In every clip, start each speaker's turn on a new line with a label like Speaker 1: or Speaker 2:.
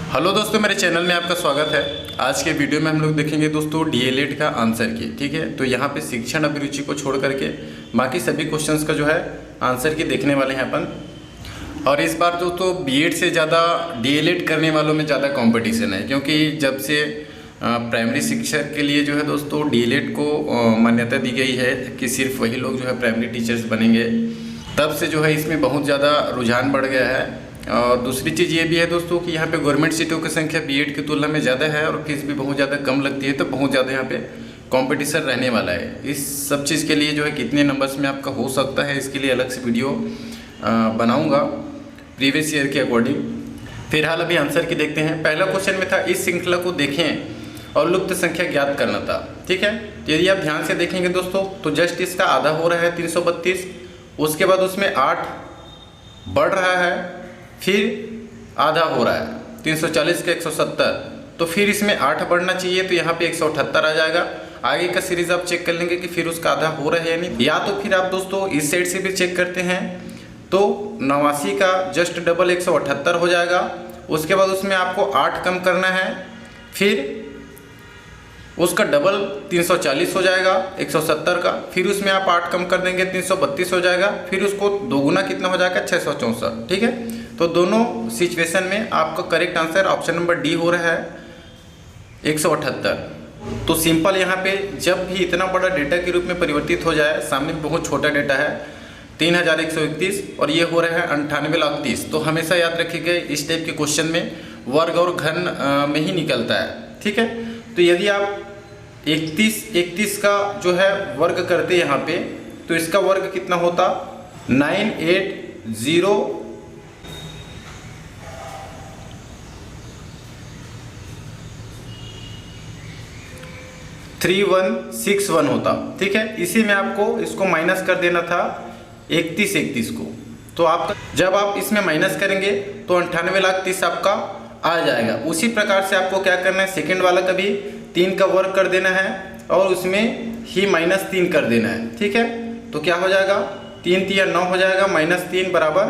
Speaker 1: Hello दोस्तों, मेरे channel में आपका स्वागत है। आज के वीडियो में हम लोग देखेंगे दोस्तों डीएलएड का आंसर की। ठीक है, तो यहाँ पे शिक्षण अभिरुचि को छोड़ करके बाकी सभी क्वेश्चंस का जो है आंसर की देखने वाले हैं अपन। और इस बार दोस्तों बीएड से ज़्यादा डीएलएड करने वालों में ज़्यादा कंपटीशन है, क्योंकि जब से प्राइमरी शिक्षक के लिए जो है दोस्तों डीएलएड को मान्यता दी गई है कि सिर्फ वही लोग जो है प्राइमरी टीचर्स बनेंगे, तब से जो है इसमें बहुत ज़्यादा रुझान बढ़ गया है। और दूसरी चीज़ ये भी है दोस्तों कि यहाँ पे गवर्नमेंट सीटों की संख्या बीएड की तुलना में ज़्यादा है और फीस भी बहुत ज़्यादा कम लगती है, तो बहुत ज़्यादा यहाँ पे कंपटीशन रहने वाला है। इस सब चीज़ के लिए जो है कितने नंबर्स में आपका हो सकता है, इसके लिए अलग से वीडियो बनाऊँगा प्रीवियस ईयर के अकॉर्डिंग। फिलहाल अभी आंसर की देखते हैं। पहला क्वेश्चन में था इस श्रृंखला को देखें और लुप्त संख्या ज्ञात करना था। ठीक है, तो यदि आप ध्यान से देखेंगे दोस्तों तो जस्ट इसका आधा हो रहा है 332, उसके बाद उसमें 8 बढ़ रहा है, फिर आधा हो रहा है 340 का 170, तो फिर इसमें 8 बढ़ना चाहिए, तो यहाँ पे 178 आ जाएगा। आगे का सीरीज आप चेक कर लेंगे कि फिर उसका आधा हो रहा है या नहीं, या तो फिर आप दोस्तों इस साइड से भी चेक करते हैं तो 89 का जस्ट डबल 178 हो जाएगा। उसके बाद उसमें आपको 8 कम करना है, फिर उसका डबल 340 हो जाएगा 170 का, फिर उसमें आप 8 कम कर देंगे 332 हो जाएगा, फिर उसको दोगुना कितना हो जाएगा 664। ठीक है, तो दोनों सिचुएशन में आपका correct answer option number D हो रहा है 178। तो सिंपल यहाँ पे जब भी इतना बड़ा डेटा के रूप में परिवर्तित हो जाए, सामने बहुत छोटा डेटा है 3131 और ये हो रहा है 98,30,000, तो हमेशा याद रखिएगा इस टाइप के क्वेश्चन में वर्ग और घन में ही निकलता है। ठीक है, तो यदि आप 31 का जो है वर्ग करते यहाँ पे, तो इसका वर्ग कितना होता 9803161 होता। ठीक है, इसी में आपको इसको माइनस कर देना था 31 को, तो आपका जब आप इसमें माइनस करेंगे तो 98,30,000 आपका आ जाएगा। उसी प्रकार से आपको क्या करना है, सेकंड वाला का भी 3 का वर्ग कर देना है और उसमें ही -3 कर देना है। ठीक है, तो क्या हो जाएगा 3 3 9 हो जाएगा, -3 बराबर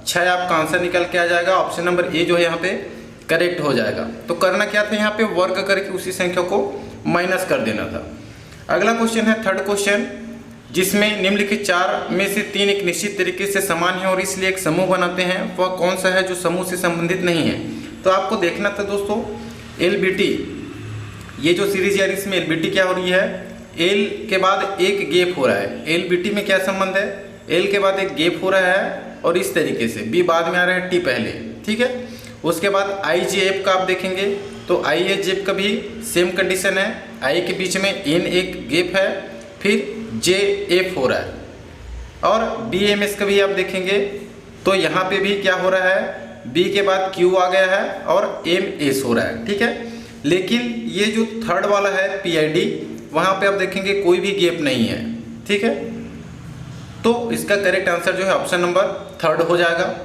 Speaker 1: 6 आपका आंसर निकल के आ जाएगा। ऑप्शन नंबर ए जो है यहाँ पे करेक्ट हो जाएगा। तो करना क्या था, यहाँ पे वर्ग करके उसी संख्या को माइनस कर देना था। अगला क्वेश्चन है थर्ड क्वेश्चन, जिसमें निम्नलिखित 4 में से 3 एक निश्चित तरीके से समान है और इसलिए एक समूह बनाते हैं, वह कौन सा है जो समूह से संबंधित नहीं है। तो आपको देखना था दोस्तों एलबीटी, ये जो सीरीज यार इसमें एलबीटी क्या हो रही है, एल के बाद एक गैप हो रहा है। एलबीटी में क्या संबंध है, एल के बाद एक गैप हो रहा है और इस तरीके से बी बाद में आ रहा है टी पहले। ठीक है, उसके बाद आई जे एफ का आप देखेंगे तो आई एच जेफ का भी सेम कंडीशन है, आई के बीच में एन एक गैप है, फिर जे एफ हो रहा है। और बी एम एस का भी आप देखेंगे तो यहाँ पे भी क्या हो रहा है, बी के बाद क्यू आ गया है और एम एस हो रहा है। ठीक है, लेकिन ये जो थर्ड वाला है पी आई डी, वहाँ पे आप देखेंगे कोई भी गैप नहीं है। ठीक है, तो इसका करेक्ट आंसर जो है ऑप्शन नंबर थर्ड हो जाएगा।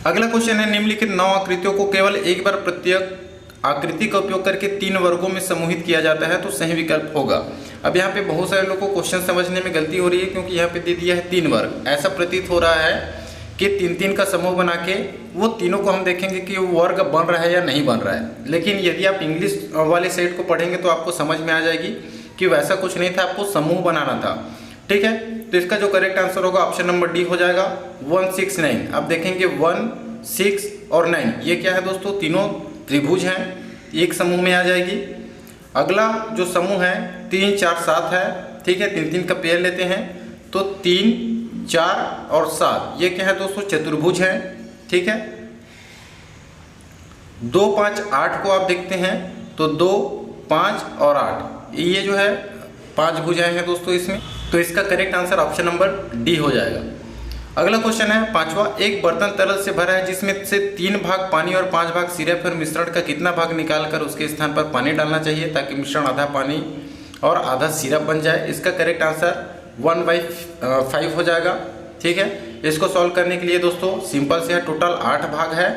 Speaker 1: अगला क्वेश्चन है निम्नलिखित 9 आकृतियों को केवल एक बार प्रत्येक आकृति का उपयोग करके 3 वर्गों में समूहित किया जाता है, तो सही विकल्प होगा। अब यहाँ पे बहुत सारे लोगों को क्वेश्चन समझने में गलती हो रही है, क्योंकि यहाँ पे दे दिया है 3 वर्ग। ऐसा प्रतीत हो रहा है कि 3-3 का समूह बना के वो तीनों को हम देखेंगे कि वो वर्ग बन रहा है या नहीं बन रहा है। लेकिन यदि आप इंग्लिश वाले सेट को पढ़ेंगे तो आपको समझ में आ जाएगी कि वैसा कुछ नहीं था, आपको समूह बनाना था। ठीक है, तो इसका जो करेक्ट आंसर होगा ऑप्शन नंबर डी हो जाएगा 169। आप देखेंगे 1, 6 और 9, ये क्या है दोस्तों, तीनों त्रिभुज हैं, एक समूह में आ जाएगी। अगला जो समूह है 3, 4, 7 है। ठीक है, 3-3 का पेयर लेते हैं तो 3, 4 और 7, ये क्या है दोस्तों, चतुर्भुज है। ठीक है, 2, 5, 8 को आप देखते हैं तो 2, 5 और 8, ये जो है 5 भुजाएं हैं दोस्तों इसमें, तो इसका correct answer option number D हो जाएगा। अगला क्वेश्चन है 5वां, एक बर्तन तरल से भरा है जिसमें से 3 भाग पानी और 5 भाग सिरप और मिश्रण का कितना भाग निकालकर उसके स्थान पर पानी डालना चाहिए ताकि मिश्रण आधा पानी और आधा सिरप बन जाए। इसका करेक्ट आंसर 1/5 हो जाएगा। ठीक है, इसको सॉल्व करने के लिए दोस्तों सिंपल से है, टोटल 8 भाग है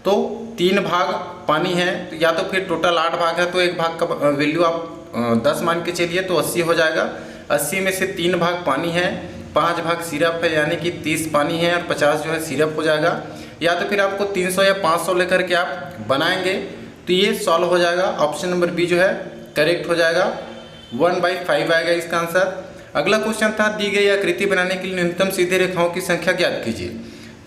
Speaker 1: तो 3 भाग पानी है, तो या तो फिर टोटल 8 भाग है तो एक भाग का वैल्यू आप 10 मान के चलिए तो 80 हो जाएगा। 80 में से 3 भाग पानी है, 5 भाग सिरप है, यानी कि 30 पानी है और 50 जो है सिरप हो जाएगा। या तो फिर आपको 300 या 500 लेकर के आप बनाएंगे तो ये सॉल्व हो जाएगा। ऑप्शन नंबर बी जो है करेक्ट हो जाएगा, 1/5 आएगा इसका आंसर। अगला क्वेश्चन था दी गई आकृति बनाने के लिए न्यूनतम सीधी रेखाओं की संख्या ज्ञात कीजिए।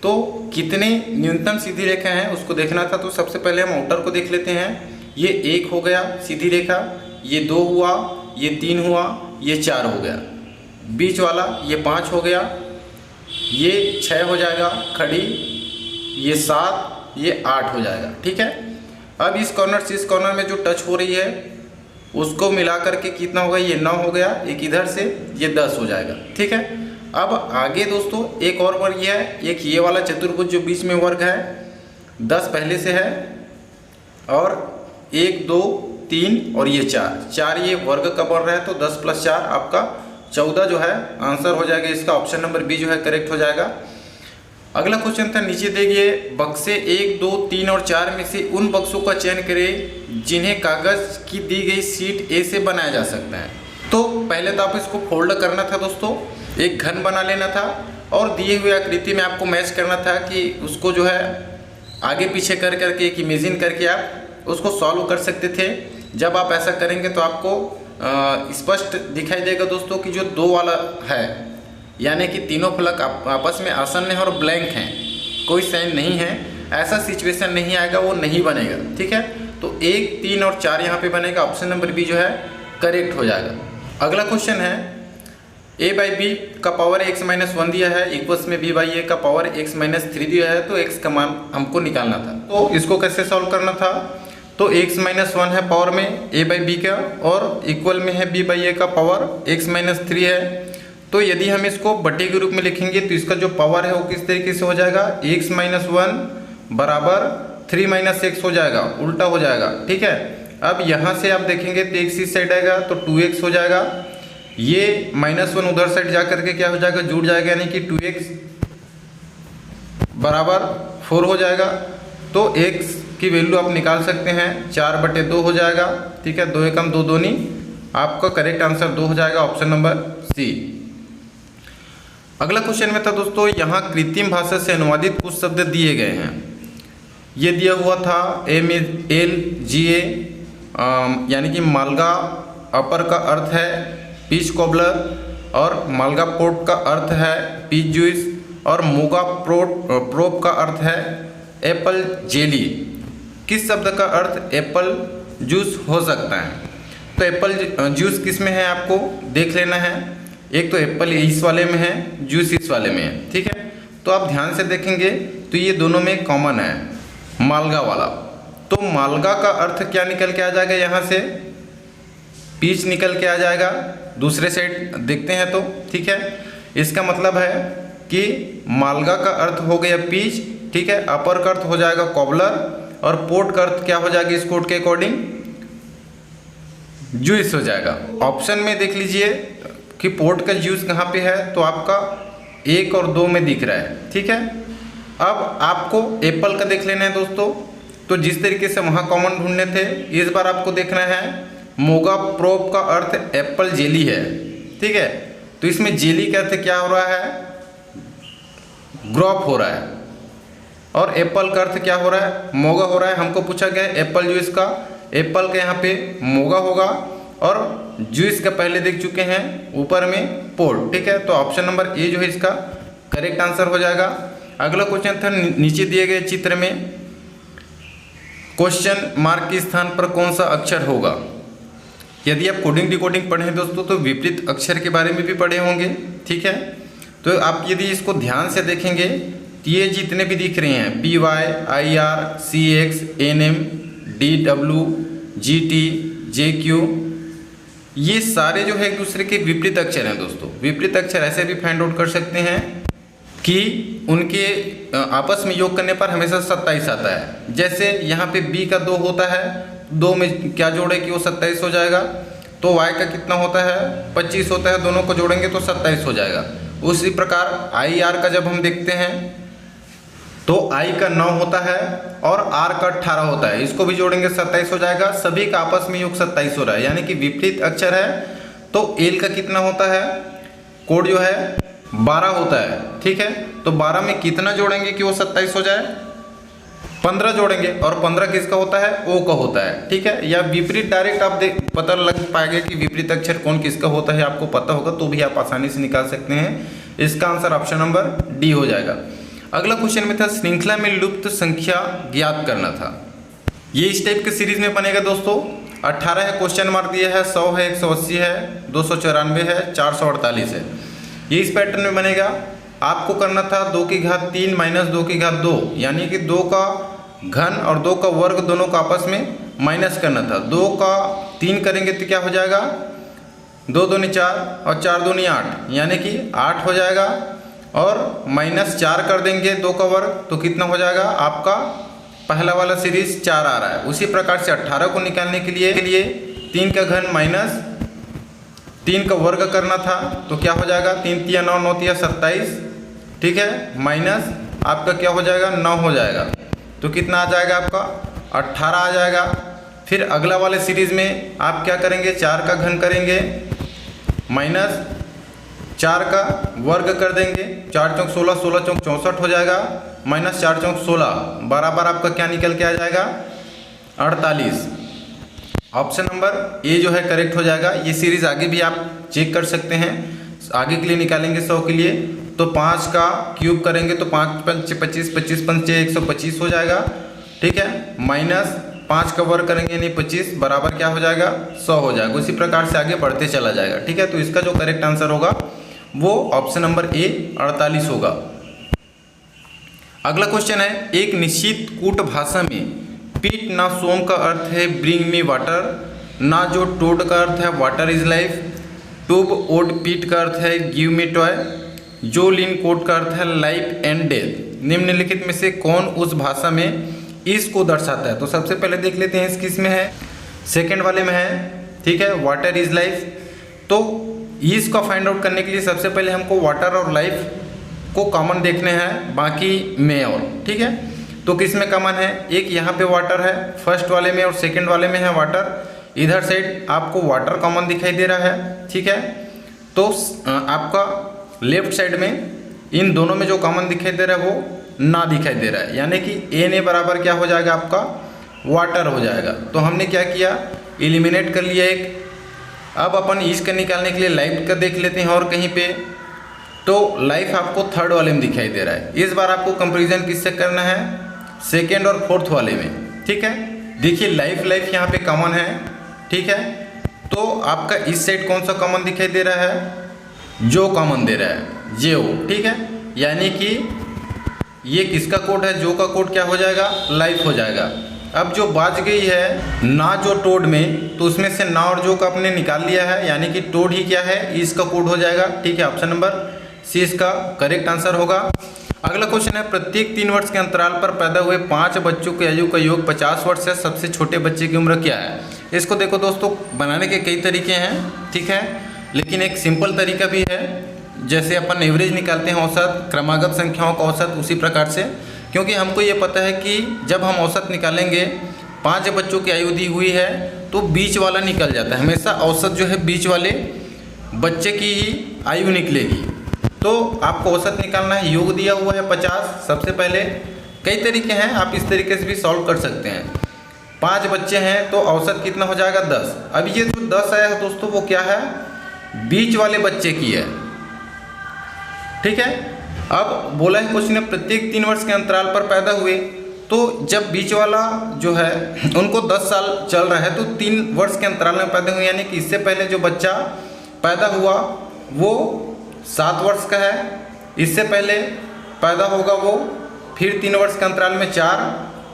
Speaker 1: तो कितने न्यूनतम सीधी रेखा हैं उसको देखना था। तो सबसे पहले हम आउटर को देख लेते हैं। ये 1 हो गया सीधी रेखा, ये 2 हुआ, ये 3 हुआ, ये 4 हो गया, बीच वाला ये 5 हो गया, ये 6 हो जाएगा खड़ी, ये 7, ये 8 हो जाएगा। ठीक है, अब इस कॉर्नर से इस कॉर्नर में जो टच हो रही है उसको मिला करके कितना होगा, ये 9 हो गया, एक इधर से ये 10 हो जाएगा। ठीक है, अब आगे दोस्तों एक और वर्ग है, एक ये वाला चतुर्भुज जो बीच में वर्ग है 10 पहले से है, और 1 2 3 और ये 4 ये वर्ग का बढ़ रहा है। तो 10 + 4 आपका 14 जो है आंसर हो जाएगा इसका। ऑप्शन नंबर बी जो है करेक्ट हो जाएगा। अगला क्वेश्चन था नीचे देखिए बक्से 1 2 3 और 4 में से उन बक्सों का चयन करें जिन्हें कागज की दी गई शीट ए से बनाया जा सकता है। तो पहले तो आप इसको फोल्ड करना था दोस्तों, एक घन बना लेना था और दिए हुए आकृति में आपको मैच करना था कि उसको जो है आगे पीछे कर करके एक इमेजिन करके आप उसको सॉल्व कर सकते थे। जब आप ऐसा करेंगे तो आपको स्पष्ट दिखाई देगा दोस्तों कि जो 2 वाला है यानी कि तीनों फलक आपस में आसन्न है और ब्लैंक हैं, कोई साइन नहीं है, ऐसा सिचुएशन नहीं आएगा, वो नहीं बनेगा। ठीक है, तो 1 3 और 4 यहाँ पे बनेगा। ऑप्शन नंबर बी जो है करेक्ट हो जाएगा। अगला क्वेश्चन है a/b का पावर x-1 दिया है, इक्वल्स में b/a का पावर x-3 दिया है, तो x का मान हमको निकालना था। तो इसको कैसे सॉल्व करना था, तो x-1 है पावर में a/b का और इक्वल में है b/a का पावर x-3 है। तो यदि हम इसको बटे के रूप में लिखेंगे तो इसका जो पावर है वो किस तरीके से हो जाएगा, x-1 बराबर 3 - x हो जाएगा, उल्टा हो जाएगा। ठीक है, अब यहाँ से आप देखेंगे तो x इस साइड आएगा तो 2x हो जाएगा, ये -1 उधर साइड जा करके क्या हो जाएगा, जुड़ जाएगा, यानी कि 2x बराबर 4 हो जाएगा। तो x की वैल्यू आप निकाल सकते हैं, 4/2 हो जाएगा। ठीक है, 2 एकम 2 दूनी, आपका करेक्ट आंसर 2 हो जाएगा, ऑप्शन नंबर सी। अगला क्वेश्चन में था दोस्तों यहाँ कृत्रिम भाषा से अनुवादित कुछ शब्द दिए गए हैं। ये दिया हुआ था MLGA यानी कि मालगा अपर का अर्थ है पीच कोबलर, और मालगा पोर्ट का अर्थ है पीच जूस, और मोगा प्रोप का अर्थ है एप्पल जेली। किस शब्द का अर्थ एप्पल जूस हो सकता है? तो एप्पल जूस किस में है आपको देख लेना है। एक तो एप्पल इस वाले में है, जूस इस वाले में है। ठीक है, तो आप ध्यान से देखेंगे तो ये दोनों में कॉमन है, मालगा वाला। तो मालगा का अर्थ क्या निकल के आ जाएगा, यहाँ से पीच निकल के आ जाएगा। दूसरे साइड देखते हैं तो ठीक है, इसका मतलब है कि मालगा का अर्थ हो गया पीच। ठीक है, अपर का अर्थ हो जाएगा कॉबलर, और पोर्ट का अर्थ क्या हो जाएगा इस कोड के अकॉर्डिंग, जूस हो जाएगा। ऑप्शन में देख लीजिए कि पोर्ट का जूस कहाँ पे है, तो आपका 1 और 2 में दिख रहा है। ठीक है, अब आपको एप्पल का देख लेना है दोस्तों। तो जिस तरीके से वहाँ कॉमन ढूंढने थे, इस बार आपको देखना है मोगा प्रोप का अर्थ एप्पल जेली है। ठीक है, तो इसमें जेली का अर्थ क्या हो रहा है, ग्रोप हो रहा है, और एप्पल का अर्थ क्या हो रहा है, मोगा हो रहा है। हमको पूछा गया है एप्पल जूस का, एप्पल का यहाँ पे मोगा होगा, और जूस का पहले देख चुके हैं ऊपर में पोर्ट। ठीक है, तो ऑप्शन नंबर ए जो है इसका करेक्ट आंसर हो जाएगा। अगला क्वेश्चन था नीचे दिए गए चित्र में क्वेश्चन मार्क के स्थान पर कौन सा अक्षर होगा। यदि आप कोडिंग डिकोडिंग पढ़े हैं दोस्तों तो विपरीत अक्षर के बारे में भी पढ़े होंगे। ठीक है, तो आप यदि इसको ध्यान से देखेंगे तो ये जितने भी दिख रहे हैं PY IR CX NM DW GT JQ, ये सारे जो है एक दूसरे के विपरीत अक्षर हैं दोस्तों। विपरीत अक्षर ऐसे भी फाइंड आउट कर सकते हैं कि उनके आपस में योग करने पर हमेशा 27 आता है। जैसे यहाँ पे B का 2 होता है, 2 में क्या जोड़े कि वो 27 हो जाएगा। तो Y का कितना होता है, 25 होता है, दोनों को जोड़ेंगे तो 27 हो जाएगा। उसी प्रकार IR का जब हम देखते हैं तो I का 9 होता है और R का 18 होता है, इसको भी जोड़ेंगे 27 हो जाएगा। सभी का आपस में योग 27 हो रहा है, यानी कि विपरीत अक्षर है। तो L का कितना होता है, कोड जो है 12 होता है। ठीक है, तो 12 में कितना जोड़ेंगे कि वो 27 हो जाए, 15 जोड़ेंगे और 15 किसका होता है, ओ का होता है, ठीक है। या विपरीत डायरेक्ट आप पता लग पाएगा कि विपरीत अक्षर कौन किसका होता है, आपको पता होगा तो भी आप आसानी से निकाल सकते हैं। इसका आंसर ऑप्शन नंबर डी हो जाएगा। अगला क्वेश्चन में था श्रृंखला में लुप्त संख्या ज्ञात करना था। ये इस टाइप के सीरीज में बनेगा दोस्तों। 18 है, क्वेश्चन मार्क दिया है, 100 है, 180 है, 294 है, 448 है। ये इस पैटर्न में बनेगा। आपको करना था 2 की घात 3 माइनस 2 की घात 2, यानी कि 2 का घन और 2 का वर्ग दोनों का आपस में माइनस करना था। 2 का 3 करेंगे तो क्या हो जाएगा, 2 दूनी 4 और 4 दूनी 8, यानी कि 8 हो जाएगा। और माइनस 4 कर देंगे 2 का वर्ग तो कितना हो जाएगा, आपका पहला वाला सीरीज 4 आ रहा है। उसी प्रकार से 18 को निकालने के लिए 3 का घन माइनस 3 का वर्ग करना था तो क्या हो जाएगा, 3 तिया 9, 9 तिया 27, ठीक है, माइनस आपका क्या हो जाएगा, 9 हो जाएगा। तो कितना आ जाएगा आपका 18 आ जाएगा। फिर अगला वाले सीरीज में आप क्या करेंगे, 4 का घन करेंगे माइनस 4 का वर्ग कर देंगे, 4 चौक 16, 16 चौक 64 हो जाएगा, माइनस 4 चौक 16 बराबर आपका क्या निकल के आ जाएगा, 48। ऑप्शन नंबर ए जो है करेक्ट हो जाएगा। ये सीरीज आगे भी आप चेक कर सकते हैं, आगे के लिए निकालेंगे 100 के लिए तो 5 का क्यूब करेंगे तो 5 पंच 25, 25 पंच 125 हो जाएगा, ठीक है, माइनस 5 का वर्ग करेंगे यानी 25 बराबर क्या हो जाएगा, 100 हो जाएगा। उसी प्रकार से आगे बढ़ते चला जाएगा, ठीक है। तो इसका जो करेक्ट आंसर होगा वो ऑप्शन नंबर ए 48 होगा। अगला क्वेश्चन है, एक निश्चित कूट भाषा में पीट ना सोम का अर्थ है ब्रिंग मी वाटर, ना जो टोड का अर्थ है वाटर इज लाइफ, टूब ओड पीट का अर्थ है गिव मी टॉय, जो लिन कोट का अर्थ है लाइफ एंड डेथ। निम्नलिखित में से कौन उस भाषा में इसको दर्शाता है। तो सबसे पहले देख लेते हैं किस में है, सेकंड वाले में है, ठीक है, वाटर इज लाइफ। तो इसका फाइंड आउट करने के लिए सबसे पहले हमको वाटर और लाइफ को कॉमन देखने हैं, बाकी में और, ठीक है। तो किस में कॉमन है, एक यहाँ पे वाटर है फर्स्ट वाले में और सेकंड वाले में है वाटर। इधर साइड आपको वाटर कॉमन दिखाई दे रहा है, ठीक है। तो आपका लेफ्ट साइड में इन दोनों में जो कॉमन दिखाई दे रहा है वो ना दिखाई दे रहा है, यानी कि ए ने बराबर क्या हो जाएगा, आपका वाटर हो जाएगा। तो हमने क्या किया, एलिमिनेट कर लिया एक। अब अपन इसका निकालने के लिए लाइफ का देख लेते हैं और कहीं पे, तो लाइफ आपको थर्ड वाले में दिखाई दे रहा है। इस बार आपको कंपैरिजन किससे करना है, सेकेंड और फोर्थ वाले में, ठीक है। देखिए लाइफ यहाँ पे कॉमन है, ठीक है। तो आपका इस साइड कौन सा कॉमन दिखाई दे रहा है, जो कॉमन दे रहा है जे ओ, ठीक है। यानी कि ये किसका कोड है, जो का कोड क्या हो जाएगा, लाइफ हो जाएगा। अब जो बच गई है ना जो टोड में, तो उसमें से ना और जो का आपने निकाल लिया है, यानी कि टोड ही क्या है, इसका कोड हो जाएगा, ठीक है। ऑप्शन नंबर सी इसका करेक्ट आंसर होगा। अगला क्वेश्चन है, प्रत्येक 3 वर्ष के अंतराल पर पैदा हुए 5 बच्चों की आयु का योग 50 वर्ष है, सबसे छोटे बच्चे की उम्र क्या है। इसको देखो दोस्तों, बनाने के कई तरीके हैं, ठीक है, लेकिन एक सिंपल तरीका भी है। जैसे अपन एवरेज निकालते हैं औसत, क्रमागत संख्याओं का औसत, उसी प्रकार से, क्योंकि हमको ये पता है कि जब हम औसत निकालेंगे 5 बच्चों की आयु दी हुई है तो बीच वाला निकल जाता है, हमेशा औसत जो है बीच वाले बच्चे की ही आयु निकलेगी। तो आपको औसत निकालना है, योग दिया हुआ है 50। सबसे पहले कई तरीके हैं, आप इस तरीके से भी सॉल्व कर सकते हैं। 5 बच्चे हैं तो औसत कितना हो जाएगा, 10। अब ये जो 10 आया है दोस्तों वो क्या है, बीच वाले बच्चे की है, ठीक है। अब बोला है क्वेश्चन में प्रत्येक 3 वर्ष के अंतराल पर पैदा हुए, तो जब बीच वाला जो है उनको 10 साल चल रहा है तो 3 वर्ष के अंतराल में पैदा हुए, यानी कि इससे पहले जो बच्चा पैदा हुआ वो 7 वर्ष का है, इससे पहले पैदा होगा वो फिर 3 वर्ष के अंतराल में 4,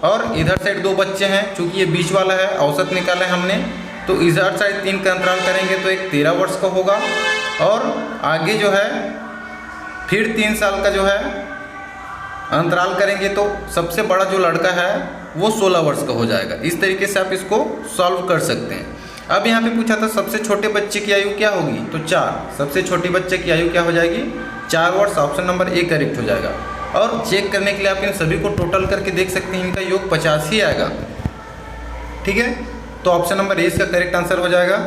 Speaker 1: और इधर साइड 2 बच्चे हैं, चूँकि ये बीच वाला है, औसत निकाला है हमने, तो इधर साइड 3 का अंतराल करेंगे तो एक 13 वर्ष का होगा, और आगे जो है फिर 3 साल का जो है अंतराल करेंगे तो सबसे बड़ा जो लड़का है वो 16 वर्ष का हो जाएगा। इस तरीके से आप इसको सॉल्व कर सकते हैं। अब यहाँ पे पूछा था सबसे छोटे बच्चे की आयु क्या होगी, तो 4। सबसे छोटे बच्चे की आयु क्या हो जाएगी, 4 वर्ष। ऑप्शन नंबर ए करेक्ट हो जाएगा। और चेक करने के लिए आप इन सभी को टोटल करके देख सकते हैं, इनका योग 50 ही आएगा, ठीक है। तो ऑप्शन नंबर ए इसका करेक्ट आंसर हो जाएगा।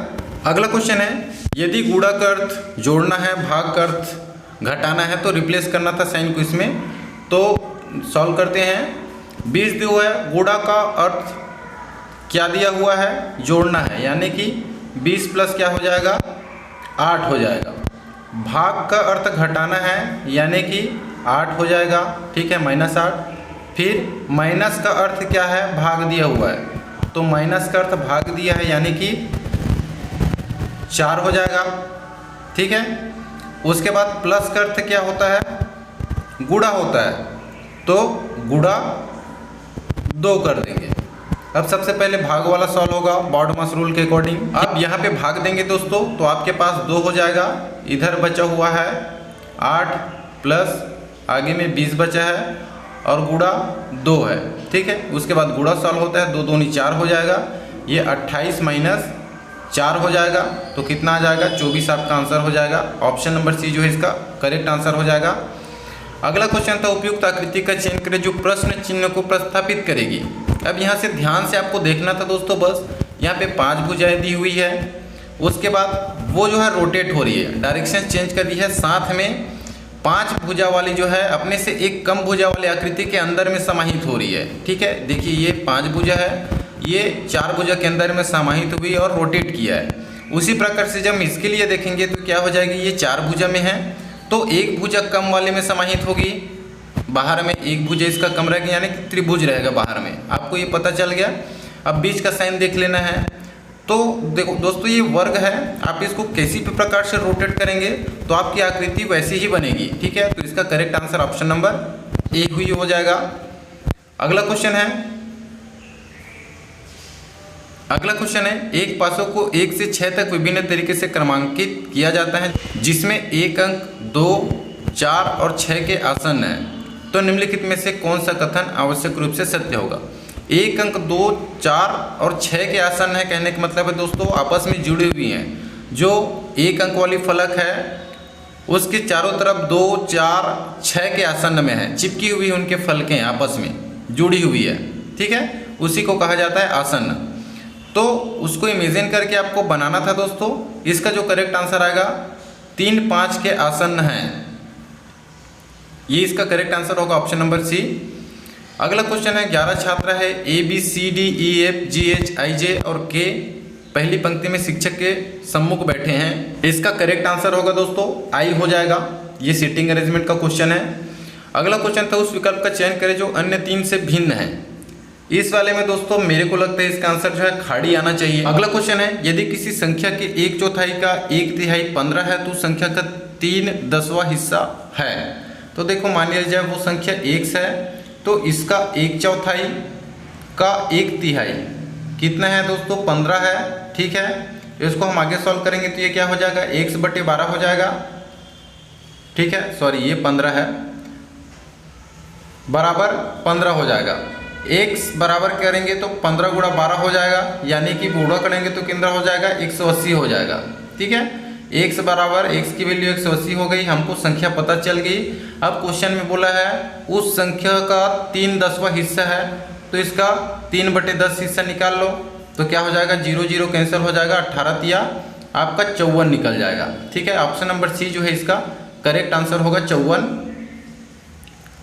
Speaker 1: अगला क्वेश्चन है, यदि गुणा का अर्थ जोड़ना है, भाग का अर्थ घटाना है तो रिप्लेस करना था साइन को इसमें, तो सॉल्व करते हैं। 20 दिया हुआ है, गुणा का अर्थ क्या दिया हुआ है, जोड़ना है, यानी कि 20 प्लस क्या हो जाएगा, 8 हो जाएगा। भाग का अर्थ घटाना है, यानी कि 8 हो जाएगा, ठीक है, -8। फिर माइनस का अर्थ क्या है, भाग दिया हुआ है, तो माइनस का अर्थ भाग दिया है, यानी कि 4 हो जाएगा, ठीक है। उसके बाद प्लस का अर्थ क्या होता है, गुणा होता है, तो गुणा 2 कर देंगे। अब सबसे पहले भाग वाला सॉल्व होगा बॉडमास रूल के अकॉर्डिंग। अब यहाँ पे भाग देंगे दोस्तों, तो आपके पास 2 हो जाएगा, इधर बचा हुआ है 8 प्लस आगे में 20 बचा है और गुणा 2 है, ठीक है। उसके बाद गुणा सॉल्व होता है, 2 दूनी 4 हो जाएगा, ये 28 माइनस 4 हो जाएगा, तो कितना आ जाएगा, 24 आपका आंसर हो जाएगा। ऑप्शन नंबर सी जो है इसका करेक्ट आंसर हो जाएगा। अगला क्वेश्चन था उपयुक्त आकृति का चयन करें जो प्रश्न चिन्ह को प्रस्थापित करेगी। अब यहाँ से ध्यान से आपको देखना था दोस्तों, बस यहाँ पे 5 भुजाएं दी हुई है, उसके बाद वो जो है रोटेट हो रही है, डायरेक्शन चेंज कर दी है, साथ में 5 भुजा वाली जो है अपने से एक कम भुजा वाली आकृति के अंदर में समाहित हो रही है, ठीक है। देखिए ये 5 भुजा है, ये 4 भुजा के अंदर में समाहित हुई और रोटेट किया है। उसी प्रकार से जब हम इसके लिए देखेंगे तो क्या हो जाएगी, ये 4 भुजा में है, तो एक भुजा कम वाले में समाहित होगी, बाहर में एक भुजा इसका कम रहेगा, यानी कि त्रिभुज रहेगा बाहर में। आपको ये पता चल गया। अब बीच का साइन देख लेना है, तो देखो दोस्तों ये वर्ग है, आप इसको किसी भी प्रकार से रोटेट करेंगे तो आपकी आकृति वैसी ही बनेगी, ठीक है। तो इसका correct answer option number A हुई हो जाएगा। अगला क्वेश्चन है एक पासों को 1 से 6 तक विभिन्न तरीके से क्रमांकित किया जाता है, जिसमें एक अंक 2, 4 और 6 के आसन्न है, तो निम्नलिखित में से कौन सा कथन आवश्यक रूप से सत्य होगा। एक अंक 2, 4 और 6 के आसन्न है, कहने का मतलब है दोस्तों आपस में जुड़ी हुई हैं। जो एक अंक वाली फलक है उसके चारों तरफ 2, 4, 6 के आसन्न में है, चिपकी हुई उनके फलकें आपस में जुड़ी हुई है, ठीक है, उसी को कहा जाता है आसन्न। तो उसको इमेजिन करके आपको बनाना था दोस्तों। इसका जो करेक्ट आंसर आएगा 3, 5 के आसन्न हैं, ये इसका करेक्ट आंसर होगा ऑप्शन नंबर सी। अगला क्वेश्चन है 11 छात्र है A B C D E F G H I J और K पहली पंक्ति में शिक्षक के सम्मुख बैठे हैं, इसका करेक्ट आंसर होगा दोस्तों आई हो जाएगा। ये सीटिंग अरेंजमेंट का क्वेश्चन है। अगला क्वेश्चन था उस विकल्प का चयन करें जो अन्य 3 से भिन्न है। इस वाले में दोस्तों मेरे को लगता है इसका आंसर जो है खाड़ी आना चाहिए। अगला क्वेश्चन है यदि किसी संख्या के 1/4 का 1/3 15 है तो संख्या का 3/10वां हिस्सा है। तो देखो मान लिया जाए वो संख्या x है, तो इसका 1/4 का 1/3 कितना है दोस्तों, 15 है, ठीक है। इसको हम आगे सॉल्व करेंगे तो ये क्या हो जाएगा, x/12 हो जाएगा, ठीक है, सॉरी ये 15 है, बराबर 15 हो जाएगा। x बराबर करेंगे तो 15 गुणा 12 हो जाएगा, यानी कि गुणा करेंगे तो कितना हो जाएगा, 180 हो जाएगा, ठीक है। x बराबर x की वैल्यू 180 हो गई, हमको संख्या पता चल गई। अब क्वेश्चन में बोला है उस संख्या का 3/10वां हिस्सा है, तो इसका 3/10 हिस्सा निकाल लो, तो क्या हो जाएगा, 0 0 कैंसिल हो जाएगा, 18 तिया आपका 54 निकल जाएगा, ठीक है। ऑप्शन नंबर सी जो है इसका करेक्ट आंसर होगा 54।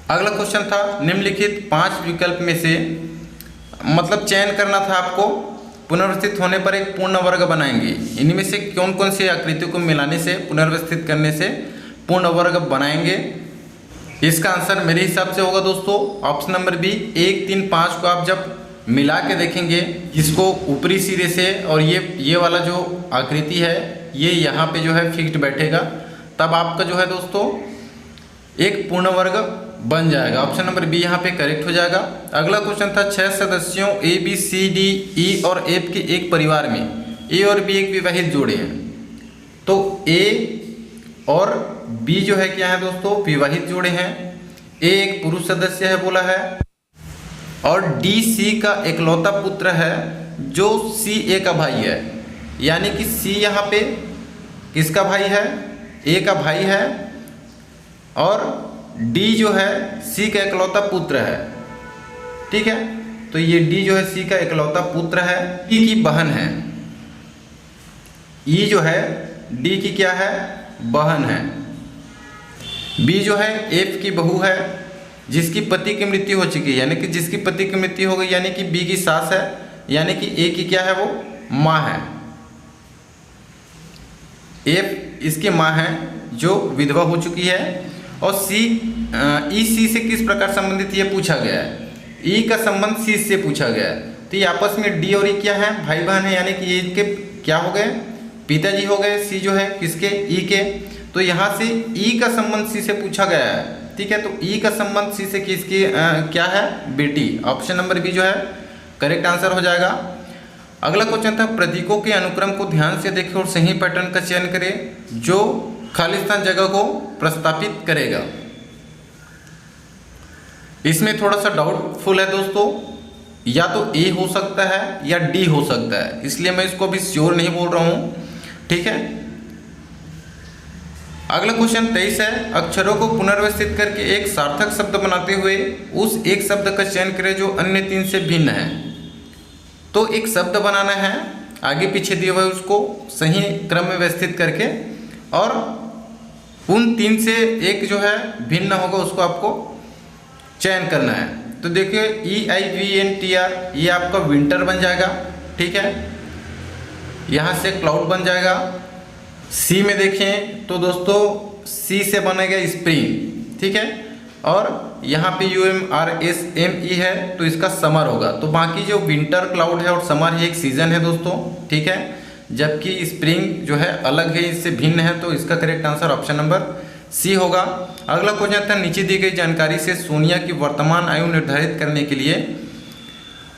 Speaker 1: अगला क्वेश्चन था निम्नलिखित 5 विकल्प में से मतलब चयन करना था आपको, पुनर्वस्थित होने पर एक पूर्ण वर्ग बनाएंगे, इनमें से कौन कौन सी आकृतियों को मिलाने से पुनर्वस्थित करने से पूर्ण वर्ग बनाएंगे। इसका आंसर मेरे हिसाब से होगा दोस्तों ऑप्शन नंबर बी, 1 3 5 को आप जब मिला के देखेंगे इसको ऊपरी सिरे से, और ये वाला जो आकृति है ये यहाँ पे जो है फिक्स्ड बैठेगा, तब आपका जो है दोस्तों एक पूर्ण वर्ग बन जाएगा। ऑप्शन नंबर बी यहाँ पे करेक्ट हो जाएगा। अगला क्वेश्चन था 6 सदस्यों A B C D E और F के एक परिवार में A और B एक विवाहित जोड़े हैं, तो A और B जो है क्या है दोस्तों, विवाहित जोड़े हैं। A एक पुरुष सदस्य है बोला है, और D C का इकलौता पुत्र है जो C A का भाई है, यानी कि C यहाँ पे किसका भाई है, A का भाई है, और D जो है C का इकलौता पुत्र है, ठीक है। तो ये D जो है C का इकलौता पुत्र है, E की बहन है, E जो है D की क्या है, बहन है। B जो है F की बहू है, जिसकी पति की मृत्यु हो चुकी है, यानी कि जिसकी पति की मृत्यु हो गई, यानी कि बी की सास है, यानी कि ए की क्या है, वो माँ है। एफ इसकी माँ है जो विधवा हो चुकी है। और सी, ई सी से किस प्रकार संबंधित ये पूछा गया है। ई का संबंध सी से पूछा गया है, तो ये आपस में डी और ई क्या है, भाई बहन है, यानी कि ये इनके क्या हो गए, पिताजी हो गए। सी जो है किसके, ई के। तो यहाँ से ई का संबंध सी से पूछा गया है, ठीक है। तो ई का संबंध सी से किसकी क्या है, बेटी। ऑप्शन नंबर बी जो है करेक्ट आंसर हो जाएगा। अगला क्वेश्चन था, प्रतीकों के अनुक्रम को ध्यान से देखें और सही पैटर्न का चयन करें जो खालिस्तान जगह को प्रस्तापित करेगा। इसमें थोड़ा सा डाउटफुल है दोस्तों, या तो ए हो सकता है या डी हो सकता है, इसलिए मैं इसको अभी श्योर नहीं बोल रहा हूं, ठीक है। अगला क्वेश्चन 23 है, अक्षरों को पुनर्व्यवस्थित करके एक सार्थक शब्द बनाते हुए उस एक शब्द का चयन करें जो अन्य 3 से भिन्न है। तो एक शब्द बनाना है, आगे पीछे दिए हुए उसको सही क्रम में व्यवस्थित करके, और उन 3 से एक जो है भिन्न होगा उसको आपको चयन करना है। तो देखिए EIVNTR ये आपका विंटर बन जाएगा, ठीक है। यहाँ से क्लाउड बन जाएगा। सी में देखें तो दोस्तों सी से बनेगा स्प्रिंग, ठीक है। और यहाँ पे UMRSME है तो इसका समर होगा। तो बाकी जो विंटर, क्लाउड है और समर है एक सीजन है दोस्तों, ठीक है। जबकि स्प्रिंग जो है अलग है, इससे भिन्न है, तो इसका correct answer option number C होगा। अगला क्वेश्चन था, नीचे दी गई जानकारी से सोनिया की वर्तमान आयु निर्धारित करने के लिए।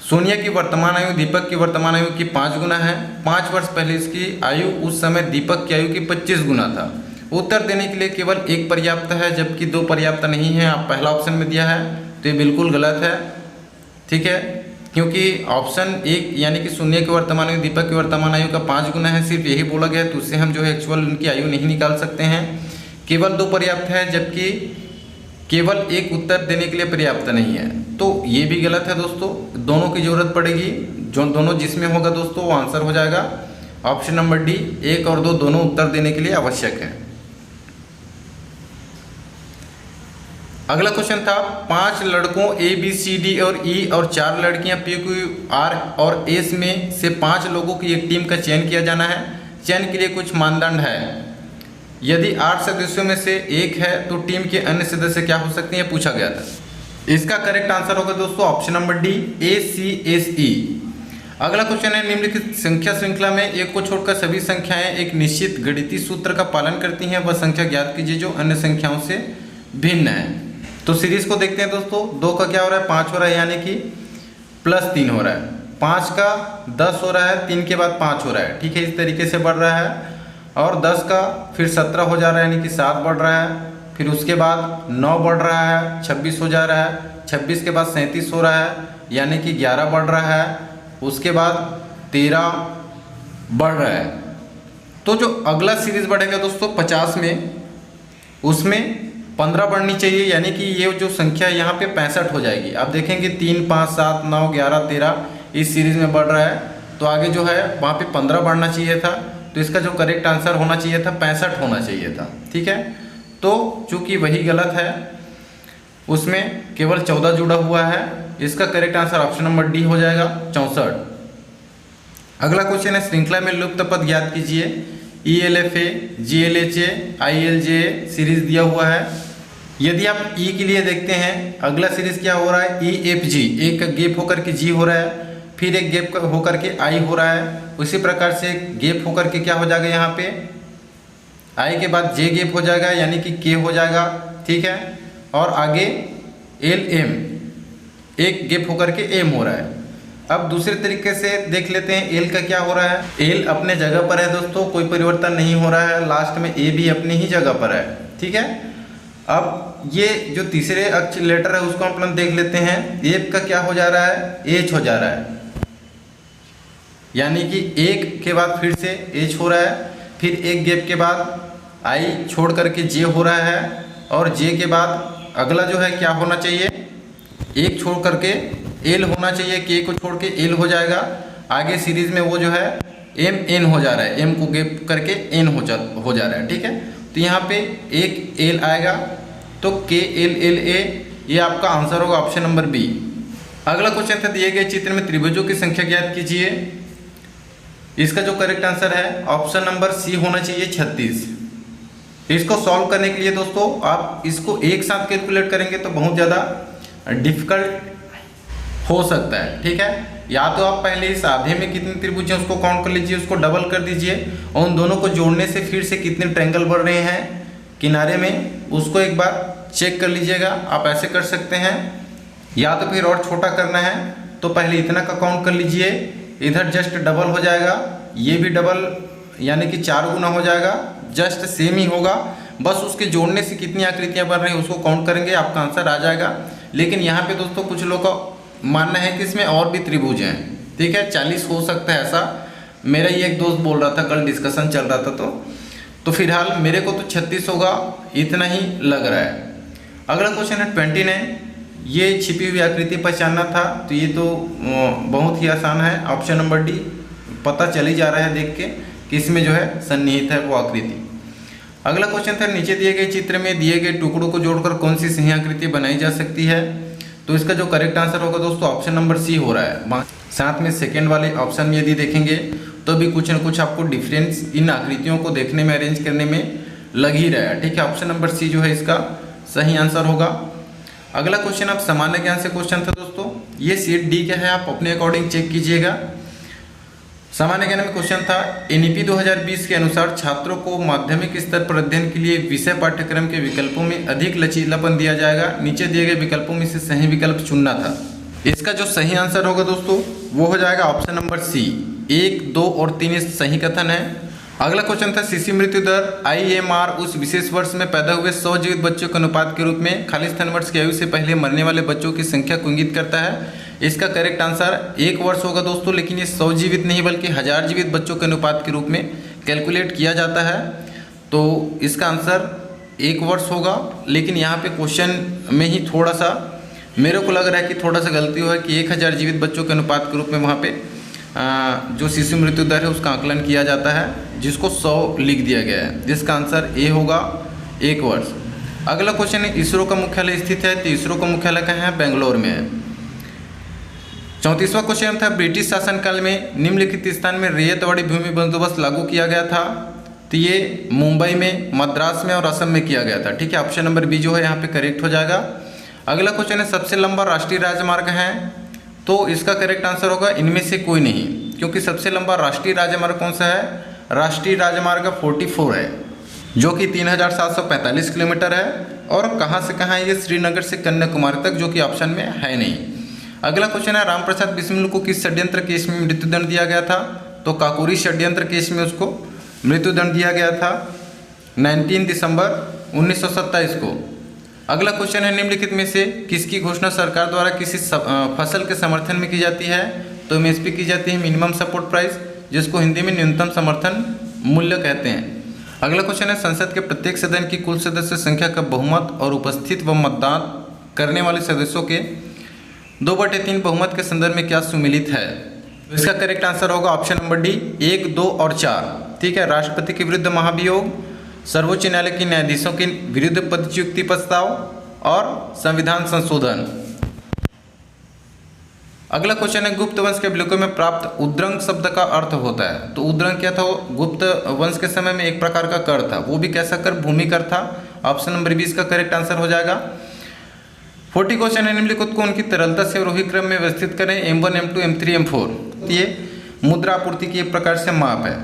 Speaker 1: सोनिया की वर्तमान आयु दीपक की वर्तमान आयु की 5 गुना है। 5 वर्ष पहले इसकी आयु उस समय दीपक की आयु की 25 गुना था। उत्तर देने के लिए केवल एक पर्याप्त है, जबकि 2 पर्याप्त नहीं है। आप पहला ऑप्शन में दिया है तो ये बिल्कुल गलत है, ठीक है, क्योंकि ऑप्शन 1 यानी कि सोनिया की वर्तमान आयु दीपक की वर्तमान आयु का 5 गुना है, सिर्फ यही बोला गया है, तो उससे हम जो है एक्चुअल उनकी आयु नहीं निकाल सकते हैं। केवल 2 पर्याप्त है, जबकि केवल एक उत्तर देने के लिए पर्याप्त नहीं है, तो ये भी गलत है दोस्तों। दोनों की जरूरत पड़ेगी, जो दोनों जिसमें होगा दोस्तों वो आंसर हो जाएगा। ऑप्शन नंबर डी 1 और 2 दोनों उत्तर देने के लिए आवश्यक है। अगला क्वेश्चन था, 5 लड़कों ABCD और E और 4 लड़कियां PQR और S में से 5 लोगों की एक टीम का चयन किया जाना है। चयन के लिए कुछ मानदंड है। यदि 8 सदस्यों में से एक है तो टीम के अन्य सदस्य क्या हो सकते हैं, पूछा गया था। इसका करेक्ट आंसर होगा दोस्तों ऑप्शन नंबर डी ACSE। अगला क्वेश्चन है, निम्नलिखित संख्या श्रृंखला में एक को छोड़कर सभी संख्याएं एक निश्चित गणितीय सूत्र का पालन करती हैं, वह संख्या ज्ञात कीजिए जो अन्य संख्याओं से भिन्न है। तो सीरीज को देखते हैं दोस्तों। 2 का क्या हो रहा है, 5 हो रहा है, यानी कि +3 हो रहा है। 5 का 10 हो रहा है, 3 के बाद 5 हो रहा है, ठीक है, इस तरीके से बढ़ रहा है। और 10 का फिर 17 हो जा रहा है, यानी कि 7 बढ़ रहा है। फिर उसके बाद 9 बढ़ रहा है, 26 हो जा रहा है। 26 के बाद 37 हो रहा है, यानी कि 11 बढ़ रहा है। उसके बाद 13 बढ़ रहा है। तो जो अगला सीरीज बढ़ेगा दोस्तों 50 में, उसमें 15 बढ़नी चाहिए, यानी कि ये जो संख्या है यहाँ पे 65 हो जाएगी। आप देखेंगे 3, 5, 7, 9, 11, 13 इस सीरीज में बढ़ रहा है, तो आगे जो है वहाँ पे 15 बढ़ना चाहिए था। तो इसका जो करेक्ट आंसर होना चाहिए था 65 होना चाहिए था, ठीक है। तो चूंकि वही गलत है, उसमें केवल 14 जुड़ा हुआ है। इसका correct answer option number D हो जाएगा 64। अगला क्वेश्चन है, श्रृंखला में लुप्त पद ज्ञात कीजिए। ELFA, GLHA, ILJA सीरीज दिया हुआ है। यदि आप E के लिए देखते हैं, अगला सीरीज क्या हो रहा है, EFG, एक गैप होकर के G हो रहा है, फिर एक गैप होकर के I हो रहा है। उसी प्रकार से गैप होकर के क्या हो जाएगा, यहाँ पे I के बाद J गैप हो जाएगा, यानी कि K हो जाएगा, ठीक है। और आगे LM, एक गैप होकर के M हो रहा है। अब दूसरे तरीके से देख लेते हैं, L का क्या हो रहा है। L अपने जगह पर है दोस्तों, कोई परिवर्तन नहीं हो रहा है। लास्ट में A भी अपनी ही जगह पर है, ठीक है। अब ये जो तीसरे अक्षर लेटर है उसको हम लोग देख लेते हैं। F का क्या हो जा रहा है, H हो जा रहा है, यानी कि 1 के बाद फिर से H हो रहा है। फिर एक गैप के बाद I छोड़ करके J हो रहा है, और J के बाद अगला जो है क्या होना चाहिए, 1 छोड़ करके L होना चाहिए, K को छोड़ के L हो जाएगा। आगे सीरीज में वो जो है MN हो जा रहा है, M को गैप करके N हो जा रहा है, ठीक है। तो यहाँ पे एक L आएगा, तो KLLA ये आपका आंसर होगा ऑप्शन नंबर बी। अगला क्वेश्चन था, दिए गए चित्र में त्रिभुजों की संख्या ज्ञात कीजिए। इसका जो करेक्ट आंसर है ऑप्शन नंबर सी होना चाहिए 36। इसको सॉल्व करने के लिए दोस्तों आप इसको एक साथ कैलकुलेट करेंगे तो बहुत ज़्यादा डिफिकल्ट हो सकता है, ठीक है। या तो आप पहले इस आधे में कितने त्रिभुज हैं उसको काउंट कर लीजिए, उसको डबल कर दीजिए और उन दोनों को जोड़ने से फिर से कितने ट्रायंगल बन रहे हैं किनारे में उसको एक बार चेक कर लीजिएगा। आप ऐसे कर सकते हैं, या तो फिर और छोटा करना है तो पहले इतना का काउंट कर लीजिए, इधर जस्ट डबल हो जाएगा, ये भी डबल यानी कि 4 गुना हो जाएगा, जस्ट सेम ही होगा। बस उसके जोड़ने से कितनी आकृतियां बन रही हैं उसको काउंट करेंगे, आपका आंसर आ जाएगा। लेकिन यहाँ पे दोस्तों कुछ लोगों का मानना है कि इसमें और भी त्रिभुज हैं, ठीक है, 40 हो सकता है ऐसा। मेरा ही एक दोस्त बोल रहा था, कल डिस्कशन चल रहा था तो फिलहाल मेरे को तो 36 होगा इतना ही लग रहा है। अगला क्वेश्चन है 29, ये छिपी हुई आकृति पहचानना था, तो ये तो बहुत ही आसान है, ऑप्शन नंबर डी। पता चल ही जा रहा है देख के कि इसमें जो है सन्निहित है वो आकृति। अगला क्वेश्चन था, नीचे दिए गए चित्र में दिए गए टुकड़ों को जोड़कर कौन सी सही आकृति बनाई जा सकती है। तो इसका जो करेक्ट आंसर होगा दोस्तों ऑप्शन नंबर सी हो रहा है। साथ में सेकेंड वाले ऑप्शन में यदि देखेंगे तो भी कुछ न कुछ आपको डिफरेंस इन आकृतियों को देखने में, अरेंज करने में लग ही रहा है, ठीक है। ऑप्शन नंबर सी जो है इसका सही आंसर होगा। अगला क्वेश्चन आप सामान्य ज्ञान से क्वेश्चन था दोस्तों, ये सीट डी क्या है आप अपने अकॉर्डिंग चेक कीजिएगा। सामान्य ज्ञान में क्वेश्चन था, एनईपी 2020 के अनुसार छात्रों को माध्यमिक स्तर पर अध्ययन के लिए विषय पाठ्यक्रम के विकल्पों में अधिक लचीलापन दिया जाएगा। नीचे दिए गए विकल्पों में से सही विकल्प चुनना था। इसका जो सही आंसर होगा दोस्तों वो हो जाएगा ऑप्शन नंबर सी, 1, 2 और 3 सही कथन है। अगला क्वेश्चन था, शिशु मृत्यु दर IMR उस विशेष वर्ष में पैदा हुए 100 जीवित बच्चों के अनुपात के रूप में खालिस्तान वर्ष की आयु से पहले मरने वाले बच्चों की संख्या को इंगित करता है। इसका करेक्ट आंसर 1 वर्ष होगा दोस्तों, लेकिन ये 100 जीवित नहीं बल्कि 1000 जीवित बच्चों के अनुपात के रूप में कैलकुलेट किया जाता है। तो इसका आंसर 1 वर्ष होगा, लेकिन यहाँ पे क्वेश्चन में ही थोड़ा सा मेरे को लग रहा है कि थोड़ा सा गलती हुआ है कि 1000 जीवित बच्चों के अनुपात के रूप में वहाँ पे जो शिशु मृत्यु दर है उसका आकलन किया जाता है, जिसको 100 लिख दिया गया है, जिसका आंसर ए होगा 1 वर्ष। अगला क्वेश्चन है, इसरो का मुख्यालय स्थित है, तो इसरो का मुख्यालय कहाँ है, बेंगलोर में है। 34वां क्वेश्चन था, ब्रिटिश शासनकाल में निम्नलिखित स्थान में रैयतवाड़ी भूमि बंदोबस्त लागू किया गया था। तो ये मुंबई में, मद्रास में और असम में किया गया था, ठीक है। ऑप्शन नंबर बी जो है यहाँ पे करेक्ट हो जाएगा। अगला क्वेश्चन है, सबसे लंबा राष्ट्रीय राजमार्ग है, तो इसका करेक्ट आंसर होगा इनमें से कोई नहीं, क्योंकि सबसे लंबा राष्ट्रीय राजमार्ग कौन सा है, राष्ट्रीय राजमार्ग 44 है, जो कि 3745 किलोमीटर है। और कहाँ से कहाँ है ये, श्रीनगर से कन्याकुमारी तक, जो कि ऑप्शन में है नहीं। अगला क्वेश्चन है, रामप्रसाद बिस्मिल को किस षड्यंत्र केस में मृत्युदंड दिया गया था। तो काकोरी षड्यंत्र केस में उसको मृत्युदंड दिया गया था 19 दिसंबर 1927 को। अगला क्वेश्चन है, निम्नलिखित में से किसकी घोषणा सरकार द्वारा किसी फसल के समर्थन में की जाती है। तो एमएसपी की जाती है, मिनिमम सपोर्ट प्राइस, जिसको हिंदी में न्यूनतम समर्थन मूल्य कहते हैं। अगला क्वेश्चन है, संसद के प्रत्येक सदन की कुल सदस्य संख्या का बहुमत और उपस्थित व मतदान करने वाले सदस्यों के 2/3 बहुमत के संदर्भ में क्या सुमिलित है। तो इसका करेक्ट आंसर होगा ऑप्शन नंबर डी, 1, 2 और 4, ठीक है। राष्ट्रपति के विरुद्ध महाभियोग, सर्वोच्च न्यायालय के न्यायाधीशों के विरुद्ध पदच्युति प्रस्ताव और संविधान संशोधन। अगला क्वेश्चन है, गुप्त वंश के विलोकों में प्राप्त उद्रंग शब्द का अर्थ होता है। तो उद्रंग क्या था, गुप्त वंश के समय में एक प्रकार का कर था, वो भी कैसा कर, भूमि कर था। ऑप्शन नंबर 20 का करेक्ट आंसर हो जाएगा। 40 क्वेश्चन है, निम्नलिखित को उनकी तरलता से अवरोही क्रम में व्यवस्थित करें, M1, M2, M3, M4। ये मुद्रा आपूर्ति की एक प्रकार से माप है।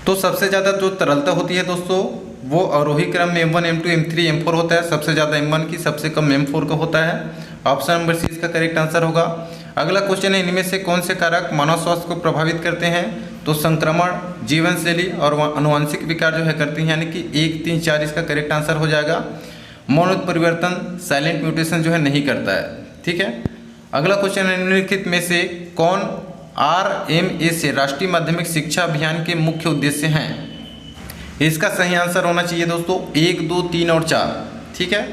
Speaker 1: तो सबसे ज़्यादा जो तरलता होती है दोस्तों वो अवरोही क्रम में M1, M2, M3, M4 होता है। सबसे ज़्यादा M1 की, सबसे कम M4 का होता है। ऑप्शन नंबर सी इसका करेक्ट आंसर होगा। अगला क्वेश्चन है, इनमें से कौन से कारक मानव स्वास्थ्य को प्रभावित करते हैं। तो संक्रमण, जीवन शैली और अनुवांशिक विकार जो है करती हैं, यानी कि 1, 3, 4 इसका करेक्ट आंसर हो जाएगा। मौन उत्परिवर्तन, साइलेंट म्यूटेशन जो है नहीं करता है, ठीक है। अगला क्वेश्चन है, निम्नलिखित में से कौन RMA से राष्ट्रीय माध्यमिक शिक्षा अभियान के मुख्य उद्देश्य हैं। इसका सही आंसर होना चाहिए दोस्तों 1, 2, 3 और 4, ठीक है।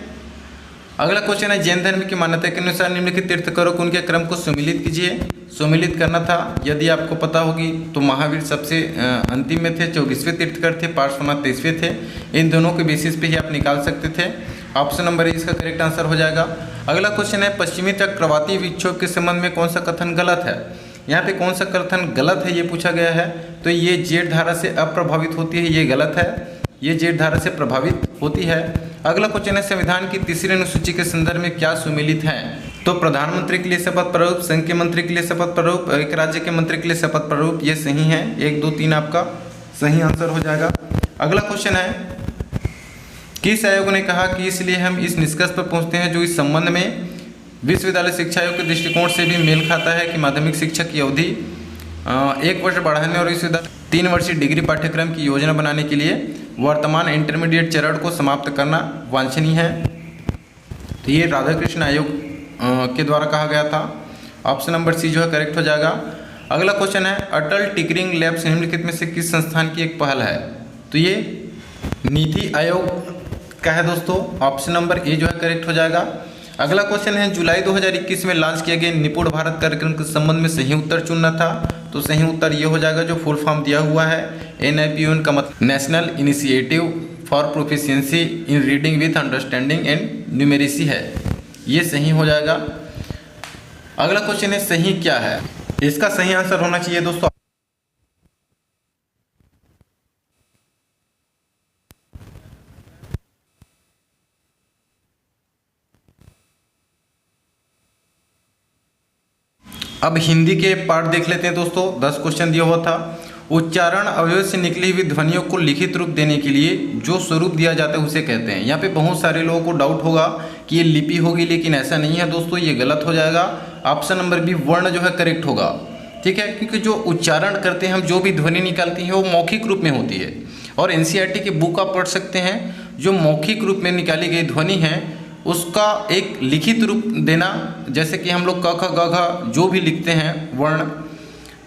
Speaker 1: अगला क्वेश्चन है, जैन धर्म की मान्यता के अनुसार निम्नलिखित तीर्थंकरों को उनके क्रम को सुमिलित कीजिए। सुमिलित करना था, यदि आपको पता होगी तो महावीर सबसे अंतिम में थे, 24वें तीर्थंकर थे, पार्श्वनाथ 23वें थे। इन दोनों के बेसिस पे ही आप निकाल सकते थे। ऑप्शन नंबर ए इसका करेक्ट आंसर हो जाएगा। अगला क्वेश्चन है पश्चिमी चक्रवाती विक्षोभ के संबंध में कौन सा कथन गलत है। यहाँ पे कौन सा कथन गलत है ये पूछा गया है। तो ये जेड धारा से अप्रभावित होती है, ये गलत है। ये जेड धारा से प्रभावित होती है। अगला क्वेश्चन है संविधान की तीसरी अनुसूची के संदर्भ में क्या सुमेलित है। तो प्रधानमंत्री के लिए शपथ प्रारूप, संघ के मंत्री के लिए शपथ प्रारूप, एक राज्य के मंत्री के लिए शपथ प्रारूप, ये सही है। 1, 2, 3 आपका सही आंसर हो जाएगा। अगला क्वेश्चन है किस आयोग ने कहा कि इसलिए हम इस निष्कर्ष पर पहुंचते हैं जो इस संबंध में विश्वविद्यालय शिक्षा आयोग के दृष्टिकोण से भी मेल खाता है कि माध्यमिक शिक्षा की अवधि 1 वर्ष बढ़ाने और इस 3 वर्षीय डिग्री पाठ्यक्रम की योजना बनाने के लिए वर्तमान इंटरमीडिएट चरण को समाप्त करना वांछनीय है। तो ये राधाकृष्ण आयोग के द्वारा कहा गया था। ऑप्शन नंबर सी जो है करेक्ट हो जाएगा। अगला क्वेश्चन है अटल टिंकरिंग लैब्स निम्नलिखित में से किस संस्थान की एक पहल है। तो ये नीति आयोग का है दोस्तों। ऑप्शन नंबर ए जो है करेक्ट हो जाएगा। अगला क्वेश्चन है जुलाई 2021 में लॉन्च किए गए निपुण भारत कार्यक्रम के संबंध में सही उत्तर चुनना था। तो सही उत्तर ये हो जाएगा जो फुल फॉर्म दिया हुआ है NIPUN का मतलब national initiative for proficiency in reading with understanding and numeracy है, ये सही हो जाएगा। अगला क्वेश्चन है सही क्या है। इसका सही आंसर होना चाहिए दोस्तों अब हिंदी के पार्ट देख लेते हैं दोस्तों। 10 क्वेश्चन दिया हुआ था। उच्चारण अवयव से निकली हुई ध्वनियों को लिखित रूप देने के लिए जो स्वरूप दिया जाता है उसे कहते हैं। यहाँ पे बहुत सारे लोगों को डाउट होगा कि ये लिपि होगी, लेकिन ऐसा नहीं है दोस्तों, ये गलत हो जाएगा। ऑप्शन नंबर बी वर्ण जो है करेक्ट होगा, ठीक है, क्योंकि जो उच्चारण करते हैं हम, जो भी ध्वनि निकालती है वो मौखिक रूप में होती है। और NCERT की बुक आप पढ़ सकते हैं, जो मौखिक रूप में निकाली गई ध्वनि है उसका एक लिखित रूप देना, जैसे कि हम लोग क ख ग घ जो भी लिखते हैं वर्ण,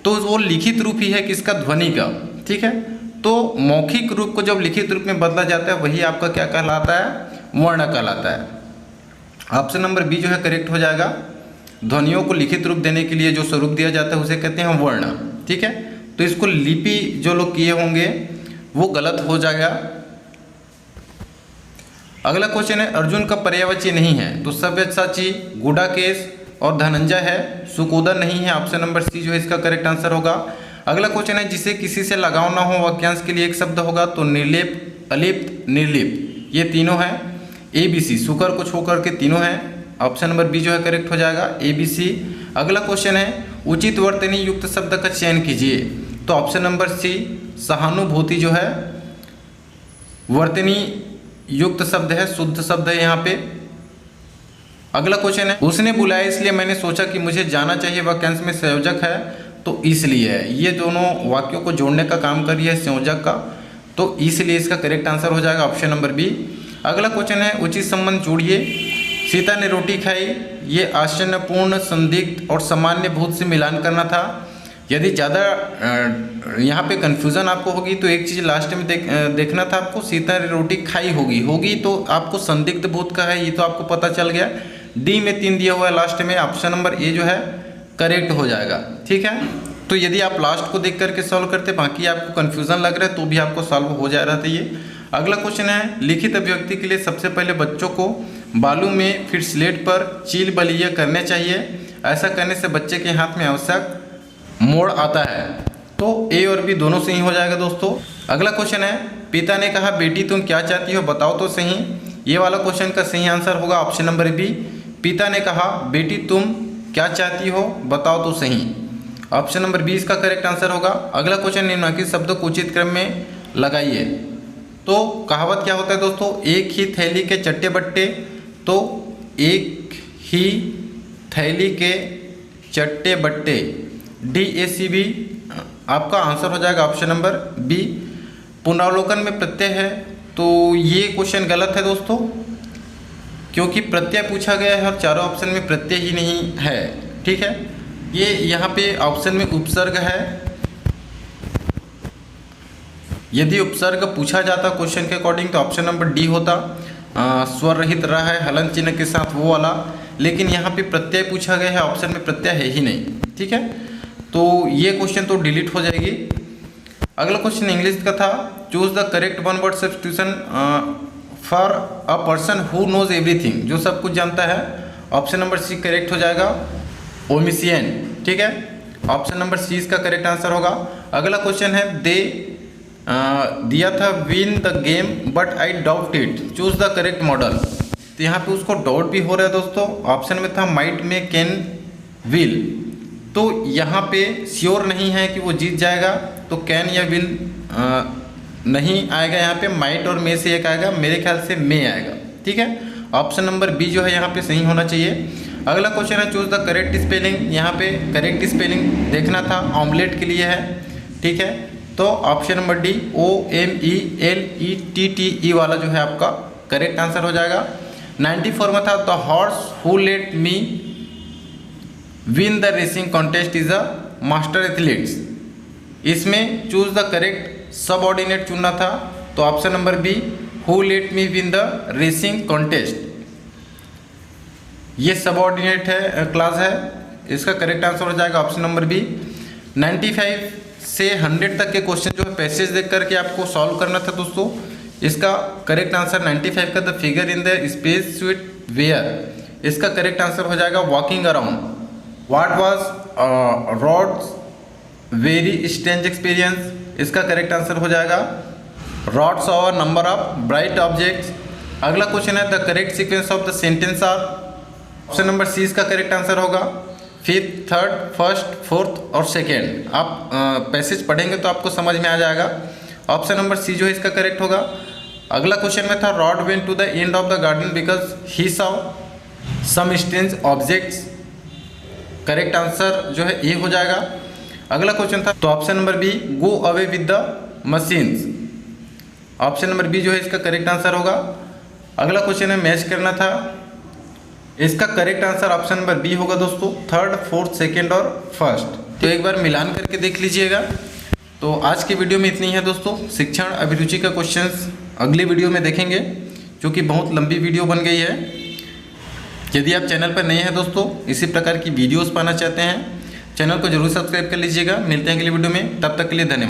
Speaker 1: तो वो लिखित रूप ही है किसका, ध्वनि का, ठीक है। तो मौखिक रूप को जब लिखित रूप में बदला जाता है वही आपका क्या कहलाता है, वर्ण कहलाता है। ऑप्शन नंबर बी जो है करेक्ट हो जाएगा। ध्वनियों को लिखित रूप देने के लिए जो स्वरूप दिया जाता है उसे कहते हैं वर्ण, ठीक है। तो इसको लिपि जो लोग किए होंगे वो गलत हो जाएगा। अगला क्वेश्चन है अर्जुन का पर्यायवाची नहीं है। तो सव्यसाची, गुडाकेश और धनंजय है, सुकोदर नहीं है। ऑप्शन नंबर सी जो है इसका करेक्ट आंसर होगा। अगला क्वेश्चन है जिसे किसी से लगाव ना हो वाक्यांश के लिए एक शब्द होगा। तो निर्लेप, अलिप्त, निर्लिप्त, ये तीनों हैं। ABC, सुकर को छोड़ करके तीनों हैं। ऑप्शन नंबर बी जो है करेक्ट हो जाएगा, ABC। अगला क्वेश्चन है उचित वर्तनी युक्त शब्द का चयन कीजिए। तो ऑप्शन नंबर सी सहानुभूति जो है वर्तनी युक्त शब्द है, शुद्ध शब्द है यहाँ पे। अगला क्वेश्चन है उसने बुलाया इसलिए मैंने सोचा कि मुझे जाना चाहिए, वाक्यांश में संयोजक है तो इसलिए है। ये दोनों वाक्यों को जोड़ने का काम कर रही है संयोजक का, तो इसलिए इसका करेक्ट आंसर हो जाएगा ऑप्शन नंबर बी। अगला क्वेश्चन है उचित संबंध जोड़िए। सीता ने रोटी खाई, ये आश्चर्यपूर्ण, संदिग्ध और सामान्य भूत से मिलान करना था। यदि ज़्यादा यहाँ पे कन्फ्यूज़न आपको होगी तो एक चीज़ लास्ट में देखना था आपको, सीता ने रोटी खाई होगी तो आपको संदिग्ध भूत का है, ये तो आपको पता चल गया। डी में 3 दिया हुआ है लास्ट में, ऑप्शन नंबर ए जो है करेक्ट हो जाएगा, ठीक है। तो यदि आप लास्ट को देख करके सॉल्व करते, बाकी आपको कन्फ्यूज़न लग रहा है तो भी आपको सॉल्व हो जा रहा था ये। अगला क्वेश्चन है लिखित अभिव्यक्ति के लिए सबसे पहले बच्चों को बालू में फिर स्लेट पर चील बलीय करने चाहिए। ऐसा करने से बच्चे के हाथ में आवश्यक मोड़ आता है। तो ए और बी दोनों सही हो जाएगा दोस्तों। अगला क्वेश्चन है पिता ने कहा बेटी तुम क्या चाहती हो बताओ तो सही। ये वाला क्वेश्चन का सही आंसर होगा ऑप्शन नंबर बी। पिता ने कहा बेटी तुम क्या चाहती हो बताओ तो सही, ऑप्शन नंबर बी इसका करेक्ट आंसर होगा। अगला क्वेश्चन निम्नलिखित शब्दों को उचित क्रम में लगाइए। तो कहावत क्या होता है दोस्तों, एक ही थैली के चट्टे बट्टे। तो एक ही थैली के चट्टे बट्टे, DACB आपका आंसर हो जाएगा ऑप्शन नंबर बी। पुनरावलोकन में प्रत्यय है तो ये क्वेश्चन गलत है दोस्तों, क्योंकि प्रत्यय पूछा गया है और चारों ऑप्शन में प्रत्यय ही नहीं है, ठीक है। ये यहाँ पे ऑप्शन में उपसर्ग है। यदि उपसर्ग पूछा जाता क्वेश्चन के अकॉर्डिंग तो ऑप्शन नंबर डी होता, स्वर रहित रहा है हलन चिन्ह के साथ वो वाला, लेकिन यहाँ पे प्रत्यय पूछा गया है, ऑप्शन में प्रत्यय है ही नहीं, ठीक है। तो ये क्वेश्चन तो डिलीट हो जाएगी। अगला क्वेश्चन इंग्लिश का था, choose the correct one word substitution for a person who knows everything, जो सब कुछ जानता है। ऑप्शन नंबर सी करेक्ट हो जाएगा, ओमिसियन। ठीक है, ऑप्शन नंबर सी इसका करेक्ट आंसर होगा। अगला क्वेश्चन है दे दिया था win the game but I doubt it, choose the correct model. तो यहाँ पे उसको डाउट भी हो रहा है दोस्तों। ऑप्शन में था माइट में कैन विल, तो यहाँ पे श्योर नहीं है कि वो जीत जाएगा, तो कैन या विल नहीं आएगा यहाँ पे, माइट और मे से एक आएगा, मेरे ख्याल से मे आएगा। ठीक है, ऑप्शन नंबर बी जो है यहाँ पे सही होना चाहिए। अगला क्वेश्चन है चूज द करेक्ट स्पेलिंग। यहाँ पे करेक्ट स्पेलिंग देखना था, ऑमलेट के लिए है। ठीक है, तो ऑप्शन नंबर डी OMELETTE वाला जो है आपका करेक्ट आंसर हो जाएगा। 94 में था the horse who let me win the racing contest is a master athletes. इसमें चूज द करेक्ट सबऑर्डिनेट चुनना था, तो option number B who let me win the racing contest, ये सबऑर्डिनेट है क्लास है, इसका करेक्ट आंसर हो जाएगा ऑप्शन नंबर बी। 95 से 100 तक के क्वेश्चन जो है पैसेज देख करके आपको सॉल्व करना था दोस्तों। इसका करेक्ट आंसर 95 का the figure in the space sweet where, इसका करेक्ट आंसर हो जाएगा walking around. What was Rod's very strange experience, इसका करेक्ट आंसर हो जाएगा Rod saw a number of bright objects. अगला क्वेश्चन है the correct sequence of the sentence are, option number C इसका correct answer होगा। Fifth, third, first, fourth और second, आप passage पढ़ेंगे तो आपको समझ में आ जाएगा। ऑप्शन नंबर सी जो है इसका करेक्ट होगा। अगला क्वेश्चन में था Rod went to the end of the garden because he saw some strange objects, correct answer जो है ए हो जाएगा। अगला क्वेश्चन था तो option number B go away with the machines, option number B जो है इसका करेक्ट आंसर होगा। अगला क्वेश्चन है मैच करना था, इसका correct answer option number B होगा दोस्तों, थर्ड, फोर्थ, सेकेंड और फर्स्ट। तो एक बार मिलान करके देख लीजिएगा। तो आज की वीडियो में इतनी है दोस्तों। शिक्षण अभिरुचि का क्वेश्चंस अगली वीडियो में देखेंगे, जो कि बहुत लंबी वीडियो बन गई है। यदि आप चैनल पर नए हैं दोस्तों, इसी प्रकार की वीडियोस पाना चाहते हैं, चैनल को जरूर सब्सक्राइब कर लीजिएगा। मिलते हैं अगली वीडियो में, तब तक के लिए धन्यवाद।